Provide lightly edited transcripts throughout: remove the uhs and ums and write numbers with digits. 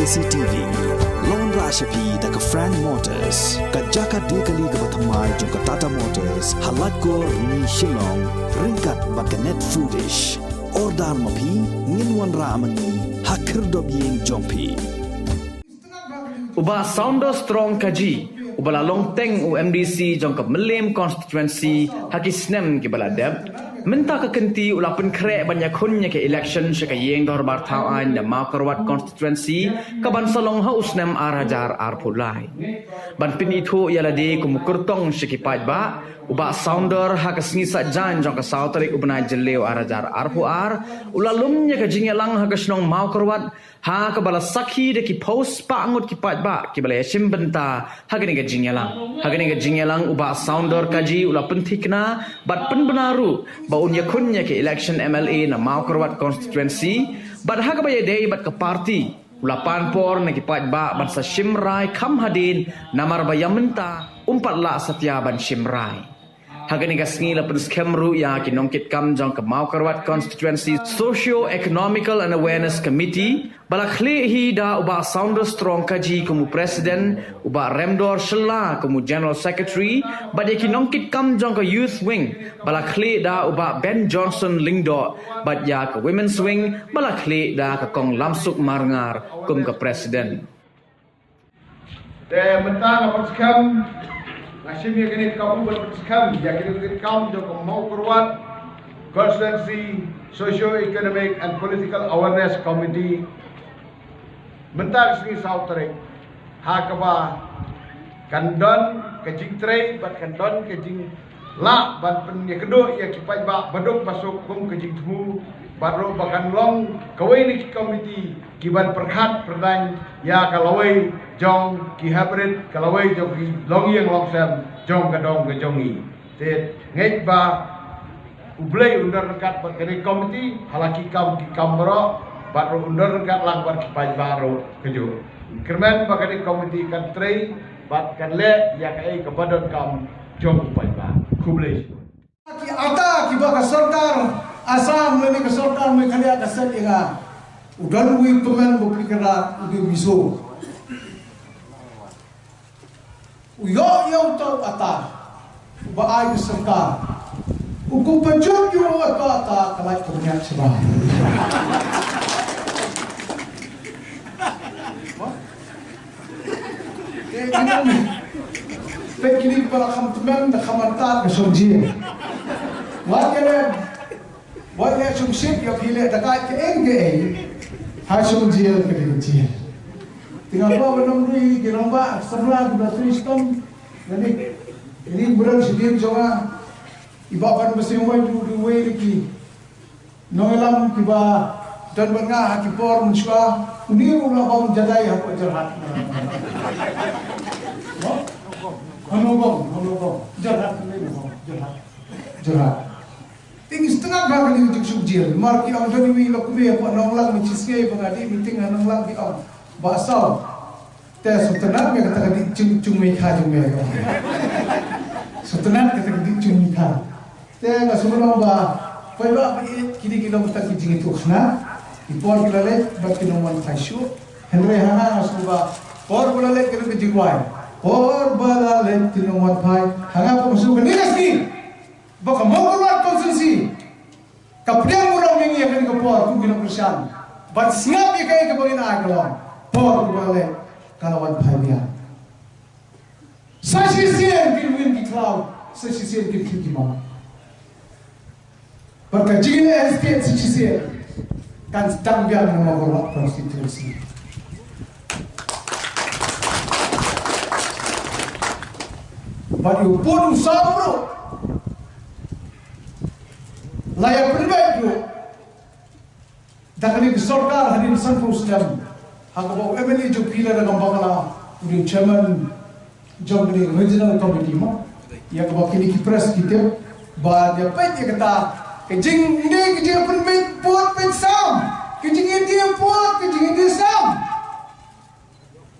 KCTV Lon Rashapi daga Frank Motors kajaka dekali ga bathamai jong Tata Motors halat ko ni Shillong ringkat bakanet foodish ordal mapi nginwan ramani hakir dobyeng jongpi Uba sounder strong kaji ubala long teng UMDC jong ka Melem constituency hakisnem ki baladab minta ka kenti ulapan krek banyak kunnya ke election syaka yeng dor bar thawan da makarwat constituency ka ban salong hausnem arajar arpulai ban pin itu yalade kumukurtong syaki pajba uba sounder hakasngi sa jan jong ka sautrik ubna jeleu arajar arpuar ulalumnya ka jingelang hakasnong makarwat ha ka bala sakhi de ki post pa angut ki pajba ki bala yashim benta hagani ka jingelang uba sounder kaji ulapan thikna bat pen benaru baun yakunnya ke election MLA na Maukarwat constituency bat hagabaya day bat ke party ulapan por na kipat ba ban sa Shimrai kam hadin namar bayamenta umpat la satya ban Shimrai hagani gasngi la pen skemru ya kinongkit kam jong ke Maukarwat constituency socio economical and awareness committee balakhle hi da uba sounder strong kaji kumu president uba remdor shella kumu general secretary bad kinongkit kam jong ke youth wing balakhle da uba Ben Johnson lingdo bad ya ke women's wing balakhle da ke kong lamsuk marngar kum ke president de mentang apa skam Nasim ya kini kaum berskam ya kini kaum jong ke Maukarwat constituency socio-economic and political awareness committee mentar sini sauterik hakaba kandon kejing trei bat kandon kejing la bat pen ya kedo ya kipai ba baduk masuk kum kejing temu baro bakan long kawai ni committee kiban perkhat perdan ya kalawai jong ki hybrid kalawai jong ki long yang long sam jong kadong ke jongi te ngai ba ublai undar dekat berkini committee halaki kam ki kamro baru undar dekat langbar kipai baru kejo kermen bakani committee kan trei bat kan le ya kai kepadon kam jong kipai ba kublai ki ata ki ba ka sarkar asam le ni ka sarkar me khalia ka set inga udan wi pemen bu pikira ubi biso uyo yo to ata ba ai ka sarkar uku pajak yo ata kalai kebanyak sebab Pekini para kamtemen na kamantan na sonjia. Wala sumsip yung hili dakat ke enge ha sonjia ke dinjia. Tinggal ba benong ri ginamba samla guna tristom nani ini bulan sidim jonga iba ban besi umai du we ki noelam kiba dan banga hakipor muska uni ula bom jadai ha jerhat. Honobong, jarak jarak. Tinggi setengah bahkan ini juga sujil. Marki ang dani wi lokme apa nonglang mecisngai pengadi meeting nonglang di on basal. Teh sutenan me kata di cung me kha cung me. Sutenan kata di cung me kha. Teh ka sumenong ba paiba kini kilo mesta kijing itu khna. Ipor kilale bat kinongwan khaishu. Henry hana asuba por bulale kilo kijingwai. Or balalen tinongwan pai hanga pa masukan ni kasni baka Maukarwat constituency kapriang urang yang iya kan kapor kung ginapursiyan but siap iya kayo kabangin agawang por balalen kalawan pai niya sa sisiyan kinwin ki cloud sa sisiyan kinwin ki mama baka jigin estate sa sisiyan kan tangbian ng Maukarwat constituency Bagi pun sabro, layak pribadi tu, dakani sarkar hadin sanfus jam, hakabaw MLA jo pila na gambakala, uli chairman jom ni regional committee mo, ya kabaw kini ki press kita, ba dia pet ya kata, kejing ini kejing permit buat pensam, kejing ini buat kejing ini sam,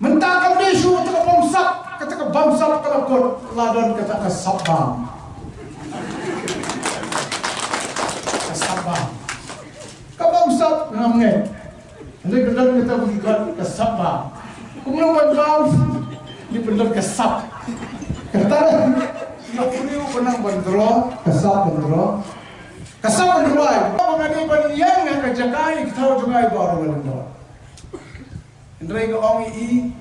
mentakam desu tak pomsak. Kata ke bangsa kalau kau ladan kata ke sabang, ke sabang, ke bangsa ngamnge, Andai benar kita pergi ke Sabah, kumpulan bau, ini benar ke Sab. Kata nak punya penang bandro, Kasab bandro, Kasab bandro. Mengenai baniang yang kejagai kita juga baru bandro. Andai ke orang ini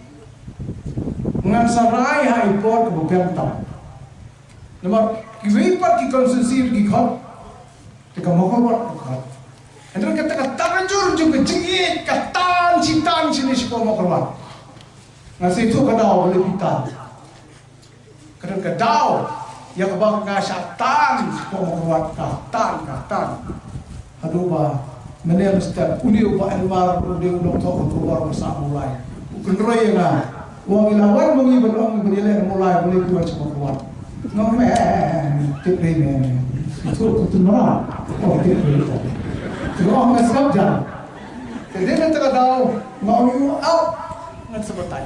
mengansarai hai por ke bukan tahu. Nama kiwipat ki konsumsi ki khat, kita mahu buat khat. Andai kata taranjur juga cengit, katan citan sini si kau mau keluar. Nasi itu kadau boleh pitan. Kadang kadau yang abang ngasatan si kau mau keluar katan. Aduh bah, mana mesti uni ubah elmar uni ulok tok tu baru masa mulai. Bukan roy nga. Wang ilawan mengi berong menilai mulai boleh keluar cuma keluar. Ngamen tipe itu marah. Oh tipe. Kalau orang Islam jangan. Jadi nanti kadau mau you out ngan sebetai.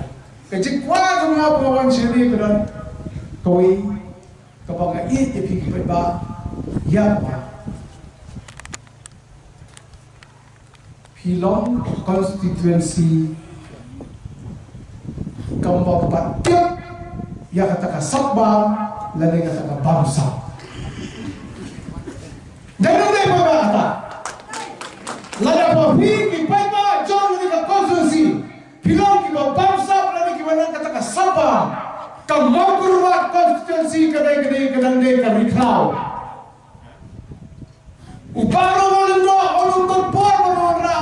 Kecik kuat semua pengawan sini kedan koi kapag it ipig ba ya ba. Pilong constituency kampung Patiak ya kata Sabang lalu kata bangsa. Jangan deh kata. Lada papi ki paipa jom ni ka konstitusi pilong ki bangsa lagi ki mana kata ka Sabah ka mangkurwat konstitusi kadai kadang de ka riklau uparo walindo olum tempor monora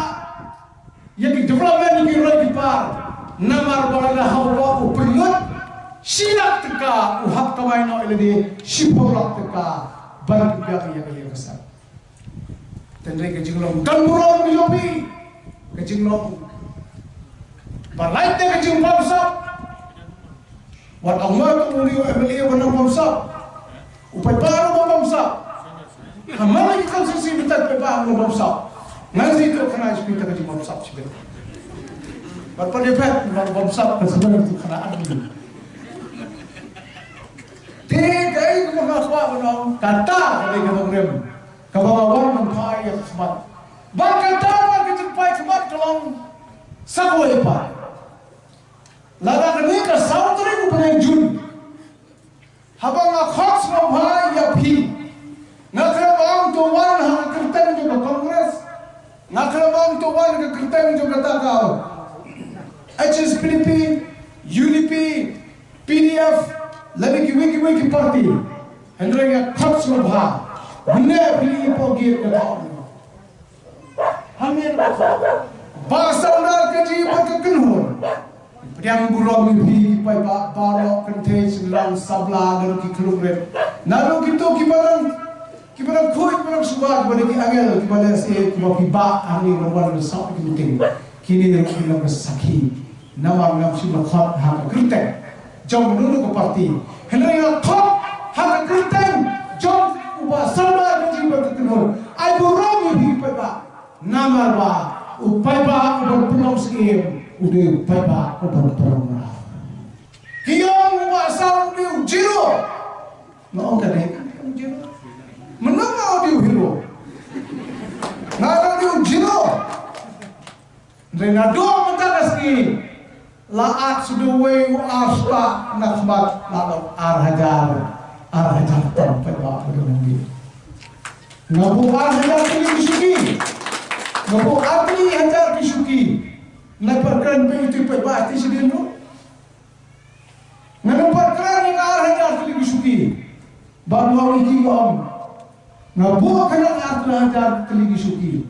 ya ki development ki roi ki par namar balaga hawa upriot silak teka uhak kamai no eledi sipolak teka bagi biak ya besar. Tendai kejinglong dan burung bijobi kejinglong balai te kejing bangsa wat Allah tu liu MLA wana bangsa upai baru bangsa hamala ki konstitusi betat pe baru bangsa ngazi tu kena spita kejing bangsa sibet bat pada pet bangsa sebenarnya tu kena adil tiga itu mengaku menong kata dari kementerian kawawan menpai yang semat. Bahkan tahu kejempai semat kelong sakoi pa. Laga kini ke sautri ku penjun. Habang akhos menpai ya pi. Ngakrabang tuan hang kerten juga kongres. Ngakrabang tuan ke kerten juga takau. HSPDP, UDP, PDF, lagi wiki parti. Hendra yang akhos menpai. Benar pilih pogir ke dalam. Hamil bahasa ular kerja berkekenhur. Yang burung mimpi pai barok kentej selang sabla lalu ki kelubret. Lalu gitu kibaran kuit barang subat pada ki angel kibaran se kibapi ba ani rawan besar penting. Kini dia bilang kesaki. Nama nam sudah khat hak kerten. Jom dulu ke parti. Hendak khat hak kerten. Jom ubah sama dengan berkenur. Aku ramai hidup ba. Nama ba upai ba berpenuh skim. Udah upai ba berpenuh. Kiong ubah sama dia jiro. Mau kan jiro. Menang dia hero. Nada dia jiro. Renado mentas ki. Laat sudah wei asta nakmat lalu arhajar tempat bapak berumur. Ngapu arhajar kisuki, ngapu abli hajar kisuki. Nampakkan begitu perbahati sedino. Nampakkan yang arhajar kisuki. Baru ini om. Ngapu kena arhajar kisuki.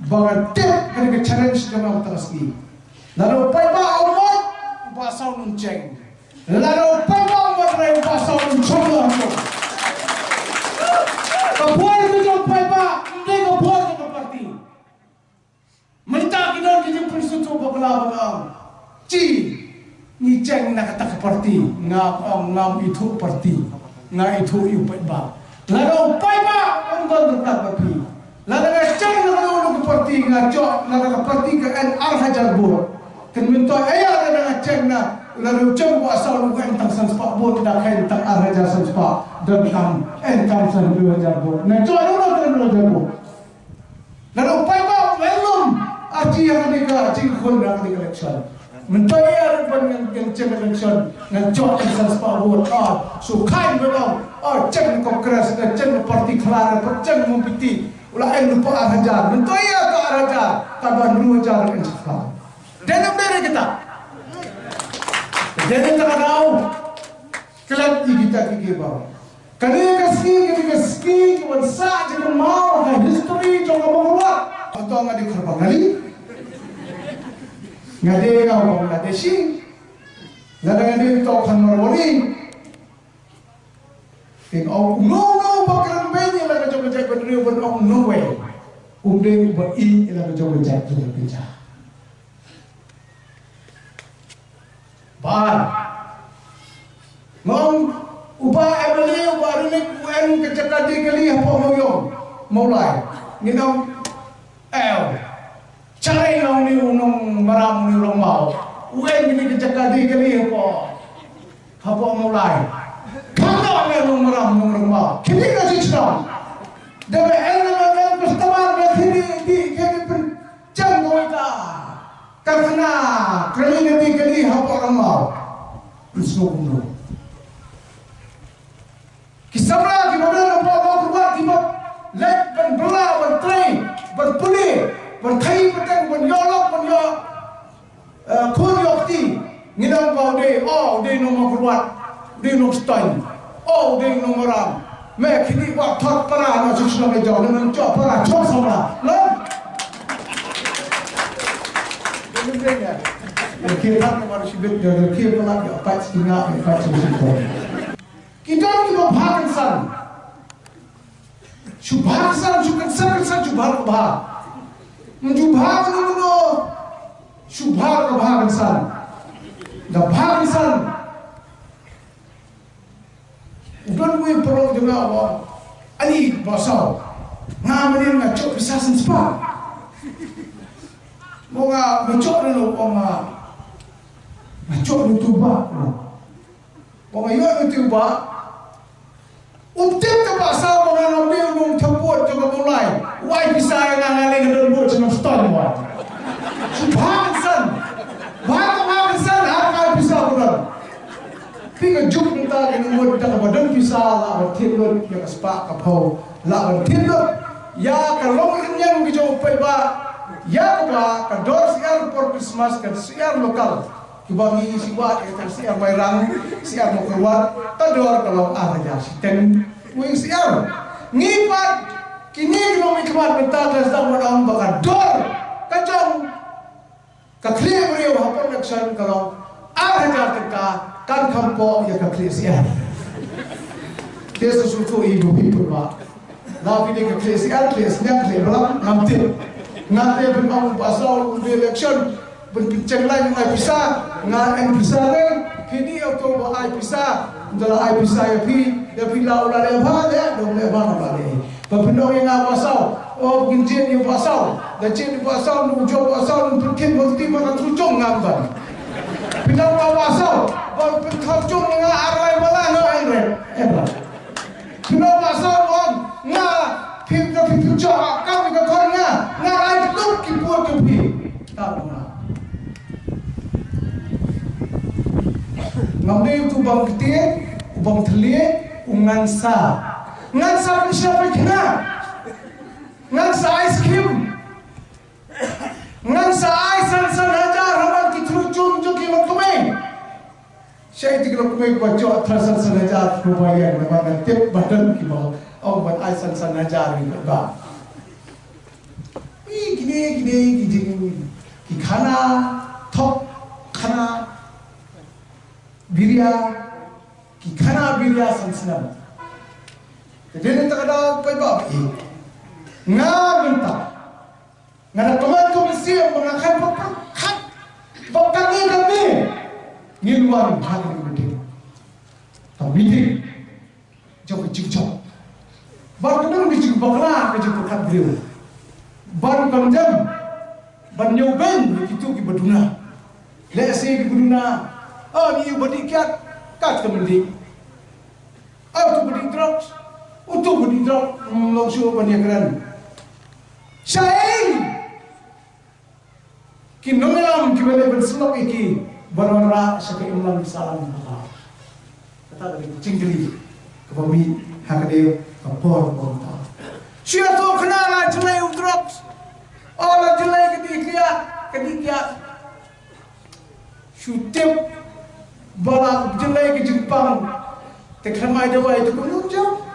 Bagai tip kena challenge dengan terasi. Lalu perbah Allah pasal nunceng. Lalu perbah Allah pasal nunceng. Kapuan itu perbah, ini kapuan itu parti. Minta kita kita persuatu berkelabang. Ci, ni ceng nak kata parti, ngam itu parti, ngam itu iu perbah. Lalu perbah untuk dekat parti. Lalu ceng nak parti ngajak, lalu parti ke NR Hajar Bur. Kemudian ayah ada ceng na lalu ceng asal bukan tentang sepak bola dah kain tentang arhajar sepak dan kam entang san 2000. Nah, tu ada orang 2000. Lalu perbah belum aji yang ni ka aji khol nak di election mentayar ban yang ceng election ngan jot san spa vote so kain belong ceng kongres ceng parti kelar ceng mumpiti ulah en lupa hajar mentayar ka hajar taban 2000 insaf dan bere kita dan tak tahu kelak kita kiki bawa kali kaski wansa jangan mau history jangan mau buat atau ngadi kerbang kali ngadi kau ngadi sih ngadi tau kan marwari au no bakaran benye la jogo jai badri bon au no way umde ba I la jogo jai tu pinja bar ngom uba emali uba runik UN kecekadi kali apa moyong mulai nginong cari ngong ni unong maram ni urang mau UN ini kecekadi kali apa mulai kanda ngong maram ni urang mau kini kasi cedang demi elemen pertama di kini pencang goita karena kali apa orang mau Bismillah Kisah kita mau keluar kita lek berbela bertrain berpuli berkai petang beryolok beryok kuryokti ngidam kau de nomor keluar de nomor style de nomor ram me kini buat thot para na susna me jauh dengan cok para cok sama lo kita harus sibuk dengan kita lagi apa setengah apa setengah kita bahkan Subhanasan subhanasan subhanallah menjubah menunggu subhanallah bahkan dah bahkan uban gue perlu juga awak ani basau ngamenin ngacok pisasan spa mau ngacok dulu ngacok dulu mau ngayok dulu Untuk terpaksa mengambil umum terbuat juga mulai. Why bisa yang ngalih dengan terbuat dengan stone buat. Subhansan, bahkan harga bisa bukan. Tiga juk kita dengan buat kita badan bisa lah bertindak yang sepak kapau lah bertindak. Ya kalau yang kita upaya ya apa kador siar for Christmas kan siar lokal. Kibagi siwat itu siar bayrang siar mau keluar tador kalau ada ten wing siar ngipat kini mau mikmat bentar sedang menang bakal dor kacang kakli beriau apa election kalau ada kita kan kampo ya kakli siar dia sesuatu ibu pak tapi dia kakli siar dia senyap dia belang ngamtil benang pasal election berbincang lain ai bisa ngan bisa kan kini auto ai bisa dalam ai bisa ya pi laula le ba ya dong le ba ba le papino yang pasal bincang yang pasal dan cin pasal nu jo pasal nu kin bukti mana tucung ngamban pinang pasal berkacung dengan arai bala no aire pinang pasal nga pim jo kami ke kon nga ai tup ki buat ke pi tak Ngambil itu bang ketir, bang telir, ngansa pun siapa kena? Ngansa ice cream, ngansa ice san hajar, ramal kita jum kilo kemeng. Saya 3 kilo kemeng baca terasa san hajar lumayan, memang tip badan kita. Buat ice san hajar ini bah. Gini, kana top kana. Biria, kikana biria sansenam. Jadi tak ada apa ngabenta, ngada teman komisi mengakan pakat, pakat ni kami, ngiluan hari ini. Tapi ni, jauh cicok. Baru kadang dicik bakla kerja pakat beliau. Baru kadang, baru nyobain itu kita berduna. Lesi kita berduna. Ni body cat kemudian. Tu body drugs, untuk body drug langsung banyak kan. Saya kinongelam kibele bersulok iki barora sa kaiulang salam baka kata dari cingkeli kepami hakade kapor bonta siya to kenala jelay udrot ola jelay kedikia syutip bala jelay ke Jepang tekramai dewa itu kunung jauh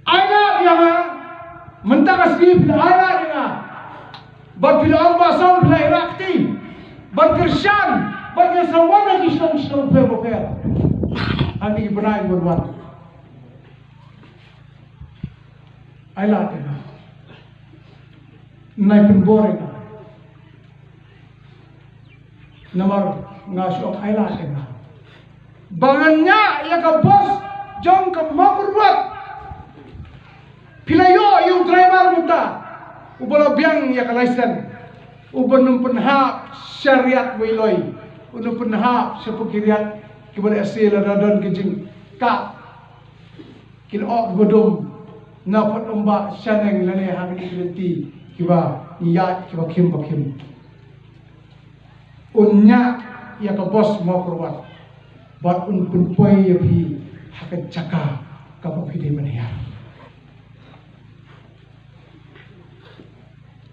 Ada yang mentakas di ada dengan berpilih basam pilih rakti berkersan berkersawan lagi Islam fair ani berai berbuat ayla dengan naik penboreng nomor ngasuk ayla dengan bangannya ya ke bos jong ke mau berbuat Pilayo yung driver muta, ubala biang ya kalaisan, uban penhap syariat wiloy, uban penhap sepukiriat kepada asil radon kejing ka, kilok godom, napat ombak syaneng lane hamil kilenti kiba niat kiba kim bakim, unya ya ke bos mau perwat, buat penpoy ya pi hakat caka kapok hidai menhiar.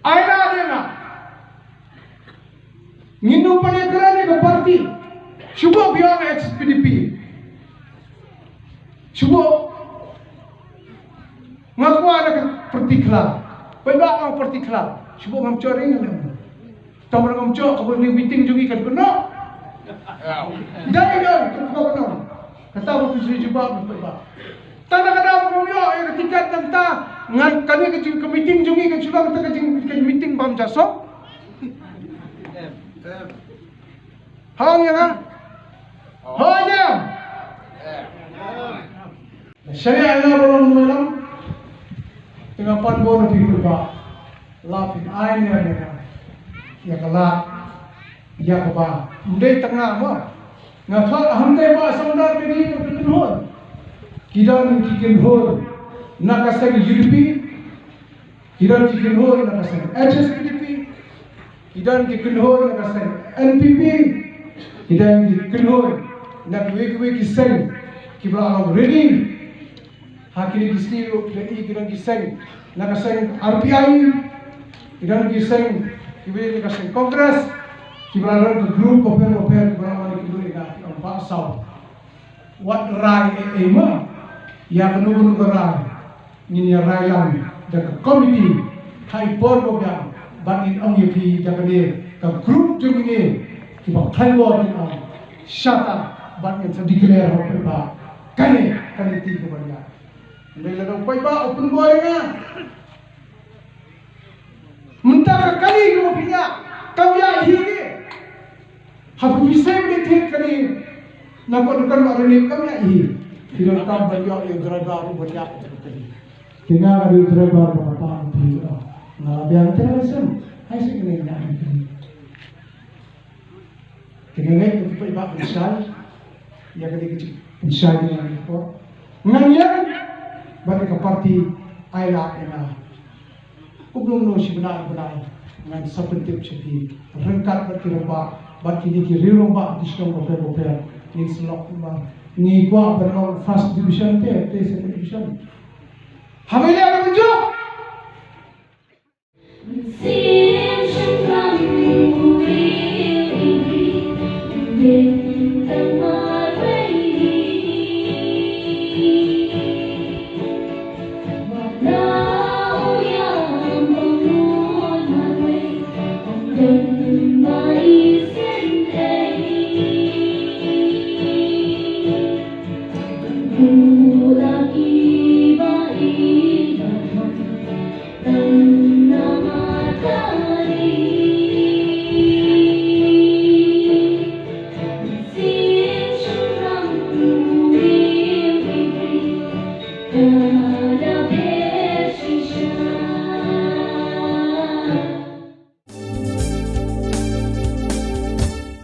Aina denga ngindu panekran ke parti subuh biang ex-PDP subuh ngaku ada ke pertikla baik ang pertikla subuh ngamcori ngam tamar ngamcor kabul meeting juga kan kuno dari kan kuno kata aku sih jubah baik tanda kada mo yo ay tiket nagta ngan kani ke meeting jungi ke sulang ta ke meeting bam jaso hang yang hanya syariah ila bolong malam tengah pan bon di ba lapin ain ya kala ya ba ndai tengah mo ngathal hamdai ba samdar bini tunhon Kiran kikin hor nakasang UDP, kiran kikin hor nakasang HSPDP, kiran kikin hor nakasang NPP, kiran kikin hor nakwe kisang kibla alam ready, hakiri kisiro kiran kisang nakasang RPI, kiran kisang kibla nakasang Kongres, kibla alam group of kibla alam kibla ang pasal. What rai ema ya menunggu rai ini rai lang dekat komiti hai porbo yang bangin ang yepi jakade ke grup jung ini kiba thailo ni ang shata bangin sa declare ho pa kane ti ko banya ndai la pai ba open boy nga munta ka kali ko pinya kamya hige habu bisay ni thik kani nampak dukan mak relim kami ahi tidak tahu banyak yang driver banyak tadi tinggal ada driver berapa di biar terasa hai sih kena nak tinggal itu pergi pak pensal ya ketika pensal dengan itu nganya bagi ke parti ayla ena belum no si benar dengan seperti seperti rengkat berkira bagi ni kiri rumah di sekolah berbeda ni selok ni gua berlalu first division te second division hamil ada muncul Namah